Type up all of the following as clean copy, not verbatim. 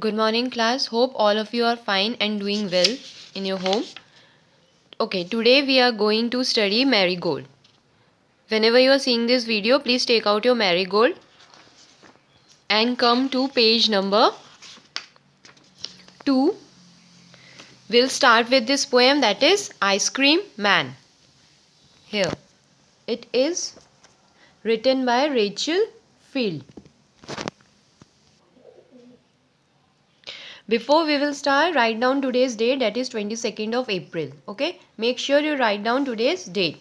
Good morning, class. Hope all of you are fine and doing well in your home. Okay, today we are going to study marigold. Whenever you are seeing this video, please take out your marigold and come to page number 2. We'll start with this poem, that is Ice Cream Man. Here, it is written by Rachel Field. Before we will start, write down today's date, that is 22nd of April. Okay, make sure you write down today's date.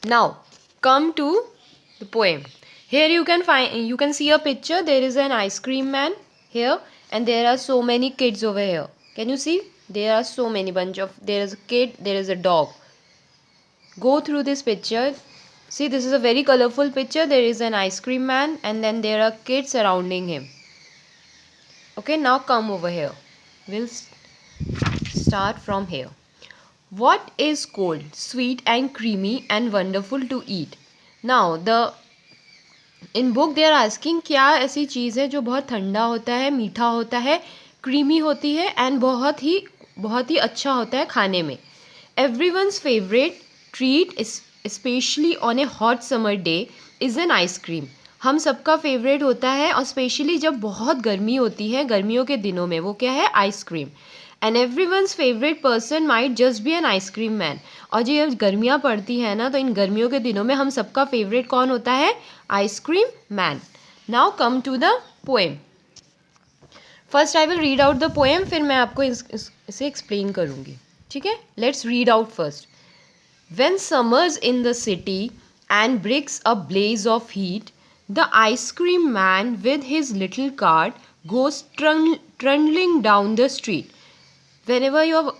Now come to the poem. Here you can see a picture. There is an ice cream man here, and there are so many kids over here. Can you see? There are so many there is a kid, there is a dog. Go through this picture. See, this is a very colorful picture. There is an ice cream man, and then there are kids surrounding him. Okay, now come over here. We'll start from here. What is cold, sweet and creamy and wonderful to eat? Now in book they are asking क्या ऐसी चीज़ है जो बहुत ठंडा होता है, मीठा होता है, क्रीमी होती है एंड बहुत ही अच्छा होता है खाने में. Everyone's favorite treat especially on a hot summer day is an ice cream. हम सबका फेवरेट होता है और स्पेशली जब बहुत गर्मी होती है, गर्मियों के दिनों में वो क्या है, ice cream. And every one's favourite person might just be an ice cream man. और जब गर्मियाँ पड़ती हैं ना, तो इन गर्मियों के दिनों में हम सबका फेवरेट कौन होता है, ice cream man. Now come to the poem. First I will read out the poem, फिर मैं आपको इसे एक्सप्लेन करूँगी. ठीक है, let's read out first. When summer's in the city and bricks a blaze of heat, the ice cream man with his little cart goes trundling down the street. Whenever you are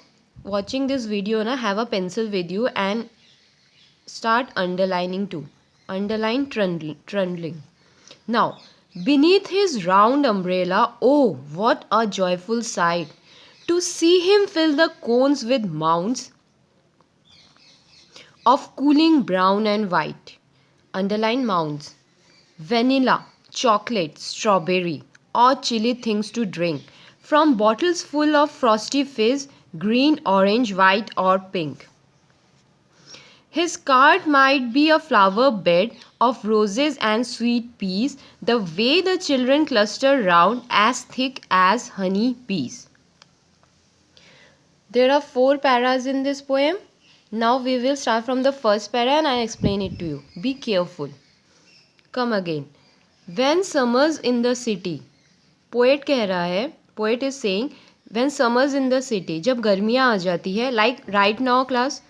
watching this video, have a pencil with you and start underlining too. Underline trundling. Now, beneath his round umbrella, oh, what a joyful sight to see him fill the cones with mounds of cooling brown and white. Underline mounds. Vanilla, chocolate, strawberry, or chilly things to drink from bottles full of frosty fizz, green, orange, white, or pink. His cart might be a flower bed of roses and sweet peas, the way the children cluster round, as thick as honey bees. There are 4 paras in this poem. Now we will start from the first para and I explain it to you. Be careful. Come again. When summer's in the city. Poet कह रहा है, poet is saying when summer's in the city, जब गर्मियाँ आ जाती है, like right now class,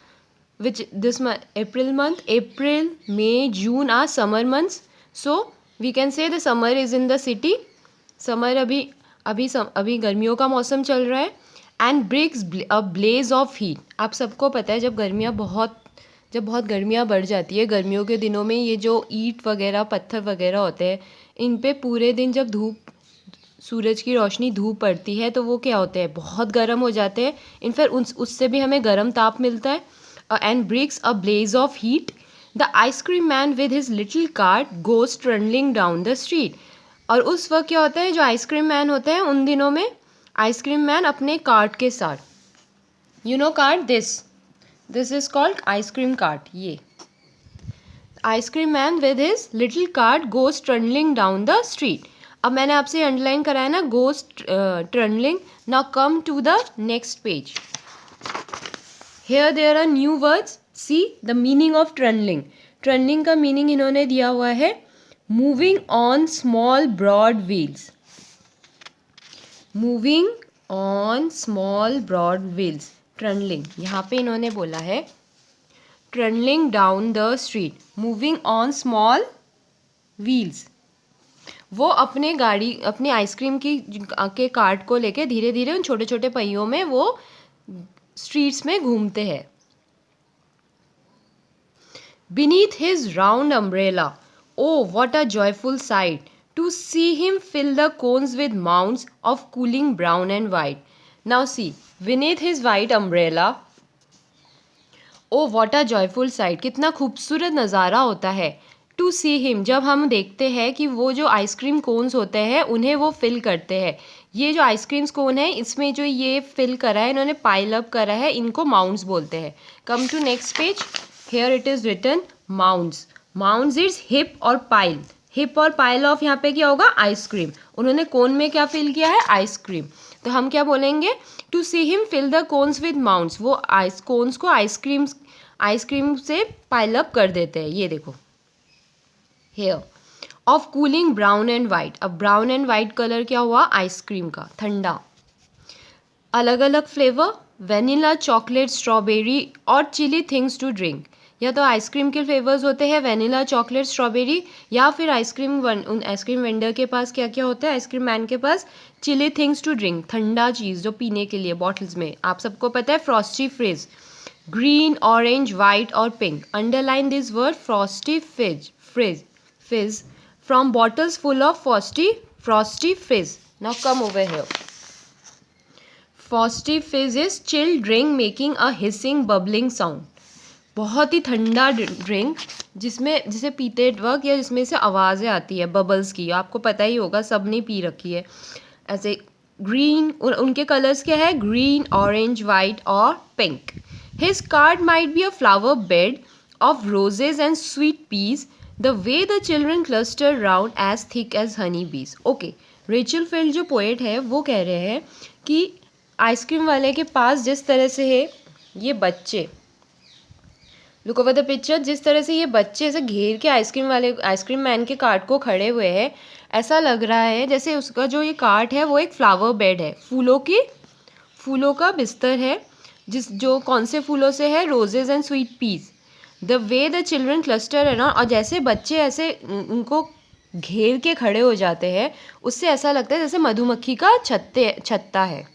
which this month, April month, April, May, June are summer months. So we can say the summer is in the city. Summer अभी गर्मियों का मौसम चल रहा है. And bricks a blaze of heat. आप सबको पता है जब बहुत गर्मियाँ बढ़ जाती है, गर्मियों के दिनों में ये जो ईंट वगैरह, पत्थर वगैरह होते हैं, इन पे पूरे दिन जब सूरज की रोशनी, धूप पड़ती है, तो वो क्या होते हैं, बहुत गर्म हो जाते हैं. इनफैक्ट उससे भी हमें गर्म ताप मिलता है. And bricks a blaze of heat, the ice cream man with his little cart goes trundling down the street. और उस वक्त क्या होता है, जो आइसक्रीम मैन होते हैं उन दिनों में, आइसक्रीम मैन अपने कार्ट के साथ, you know cart, this is called ice cream cart. ये ice cream man with his little cart goes trundling down the street. अब मैंने आपसे अंडरलाइन कराया ना, goes trundling. Now come to the next page. Here there are new words. See the meaning of trundling. Trundling का meaning इन्होंने दिया हुआ है, moving on small broad wheels. Moving on small broad wheels, trundling. यहाँ पे इन्होंने बोला है trundling down the street, moving on small wheels. वो अपने आइसक्रीम के कार्ट को लेके धीरे धीरे उन छोटे छोटे पहियों में वो स्ट्रीट्स में घूमते हैं. Beneath his round umbrella, oh what a joyful site to see him fill the cones with mounds of cooling brown and white. Now see, beneath his white umbrella, oh what a joyful sight, कितना खूबसूरत नज़ारा होता है. To see him, जब हम देखते हैं कि वो जो आइसक्रीम कोन्स होते हैं उन्हें वो फिल करते हैं। ये जो आइसक्रीम कोन है इसमें जो ये फिल करा है इन्होंने पाइल अप करा है, इनको माउंट्स बोलते हैं। Come to next page, here it is written mounds. Mounds is heap और पाइल। हिप और पाइल ऑफ यहाँ पे क्या होगा, आइसक्रीम। उन्होंने कोन में क्या फिल किया है, आइसक्रीम। तो हम क्या बोलेंगे, to see him fill the cones with mounds. वो कोन्स को आइसक्रीम से पाइल अप कर देते हैं। ये देखो, here of cooling brown and white. अब ब्राउन एंड वाइट कलर क्या हुआ, आइसक्रीम का, ठंडा। अलग अलग फ्लेवर, वेनिला, चॉकलेट, स्ट्रॉबेरी और चिली थिंग्स टू ड्रिंक। या तो आइसक्रीम के फ्लेवर्स होते हैं वेनिला, चॉकलेट, स्ट्रॉबेरी, या फिर उन आइसक्रीम वेंडर के पास क्या क्या होता है, आइसक्रीम मैन के पास चिली थिंग्स टू ड्रिंक, ठंडा चीज़ जो पीने के लिए बॉटल्स में। आप सबको पता है frosty fizz, green, orange, white और pink. Underline this word frosty fizz from bottles full of frosty fizz. Now come over here. Frosty fizz is chilled drink making a hissing bubbling sound. बहुत ही ठंडा drink जिसे पीते वक्त या जिसमें से आवाज़ें आती है बबल्स की। आपको पता ही होगा, सब ने पी रखी है ऐसे। ग्रीन, उनके कलर्स क्या है, ग्रीन, ऑरेंज, वाइट और pink. His cart might be a flower bed of roses and sweet peas, The way the children cluster round as thick as honey bees. Okay, Rachel field जो poet है वो कह रहे हैं कि ice cream वाले के पास जिस तरह से है ये बच्चे, लुक ओवर द पिक्चर, जिस तरह से ये बच्चे ऐसे घेर के आइसक्रीम मैन के कार्ट को खड़े हुए हैं, ऐसा लग रहा है जैसे उसका जो ये कार्ट है वो एक फ्लावर बेड है, फूलों का बिस्तर है, जो कौन से फूलों से है, roses and sweet peas. The way the children cluster है ना, और जैसे बच्चे ऐसे उनको घेर के खड़े हो जाते हैं, उससे ऐसा लगता है जैसे मधुमक्खी का छत्ता है।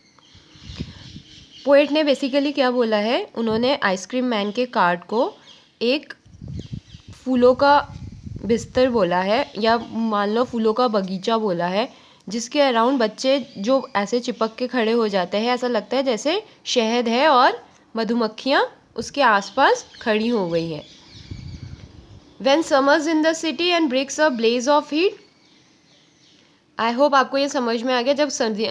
पोएट ने बेसिकली क्या बोला है, उन्होंने आइसक्रीम मैन के कार्ट को एक फूलों का बिस्तर बोला है, या मान लो फूलों का बगीचा बोला है, जिसके अराउंड बच्चे जो ऐसे चिपक के खड़े हो जाते हैं, ऐसा लगता है जैसे शहद है और मधुमक्खियाँ उसके आसपास खड़ी हो गई है। When summers in the city and breaks a blaze of heat, I hope आपको ये समझ में आ गया।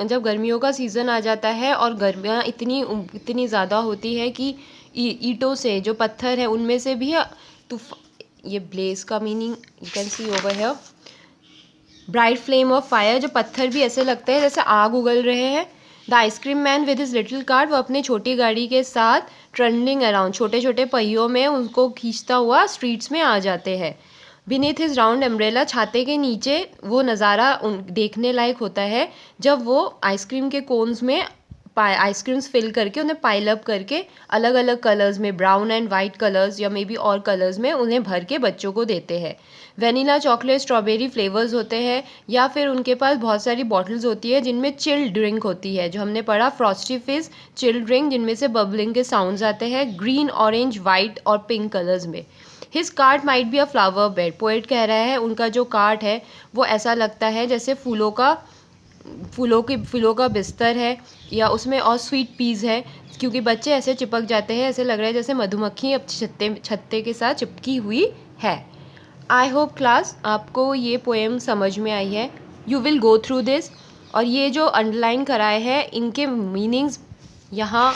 जब गर्मियों का सीज़न आ जाता है और गर्मियाँ इतनी ज़्यादा होती है कि ईंटों से, जो पत्थर है उनमें से भी ये ब्लेज का meaning you can see over here, bright flame of fire, जो पत्थर भी ऐसे लगते हैं जैसे आग उगल रहे हैं। The ice cream man with his little cart, वो अपनी छोटी गाड़ी के साथ ट्रेंडिंग अराउंड, छोटे छोटे पहियों में उनको खींचता हुआ स्ट्रीट्स में आ जाते हैं। बीनीथ हिज राउंड अम्ब्रेला, छाते के नीचे वो नज़ारा देखने लायक होता है जब वो आइसक्रीम के कोन्स में आइसक्रीम्स फिल करके उन्हें पाइल अप करके अलग अलग कलर्स में, ब्राउन एंड वाइट कलर्स या मे बी और कलर्स में उन्हें भर के बच्चों को देते हैं। वेनिला, चॉकलेट, स्ट्रॉबेरी फ्लेवर्स होते हैं, या फिर उनके पास बहुत सारी बॉटल्स होती है जिनमें चिल्ड ड्रिंक होती है, जो हमने पढ़ा फ्रॉस्टी फिज, चिल्ड ड्रिंक जिनमें से बबलिंग के साउंड्स आते हैं, ग्रीन, ऑरेंज, वाइट और पिंक कलर्स में। His cart might be a flower bed, poet कह रहा है उनका जो कार्ट है वो ऐसा लगता है जैसे फूलों का बिस्तर है, या उसमें और स्वीट पीज़ है, क्योंकि बच्चे ऐसे चिपक जाते हैं, ऐसे लग रहा है जैसे मधुमक्खी अब छत्ते के साथ चिपकी हुई है। आई होप क्लास आपको ये पोएम समझ में आई है। You will go through this, और ये जो अंडरलाइन कराए हैं इनके मीनिंग्स यहाँ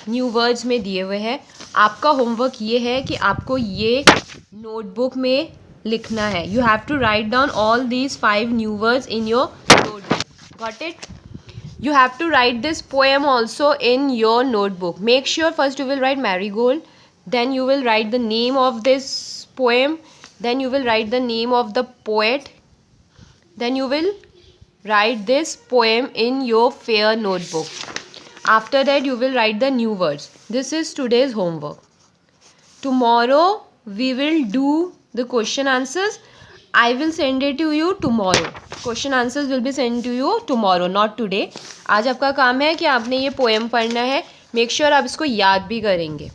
न्यू वर्ड्स में दिए हुए हैं। आपका होमवर्क ये है कि आपको ये नोटबुक में लिखना है। You have to write down all these 5 new words in your notebook. Got it? You have to write this poem also in your notebook. Make sure first you will write marigold, then you will write the name of this poem, then you will write the name of the poet, then you will write this poem in your fair notebook. After that you will write the new words. This is today's homework. Tomorrow we will do the question answers. I will send it to you tomorrow. Question answers will be sent to you tomorrow, not today. आज आपका काम है कि आपने ये poem पढ़ना है। Make sure आप इसको याद भी करेंगे।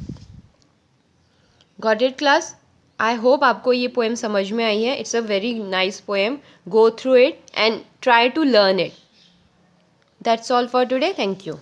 Got it class? I hope आपको ये पोएम समझ में आई है। It's a very nice poem. Go through it and try to learn it. That's all for today. Thank you.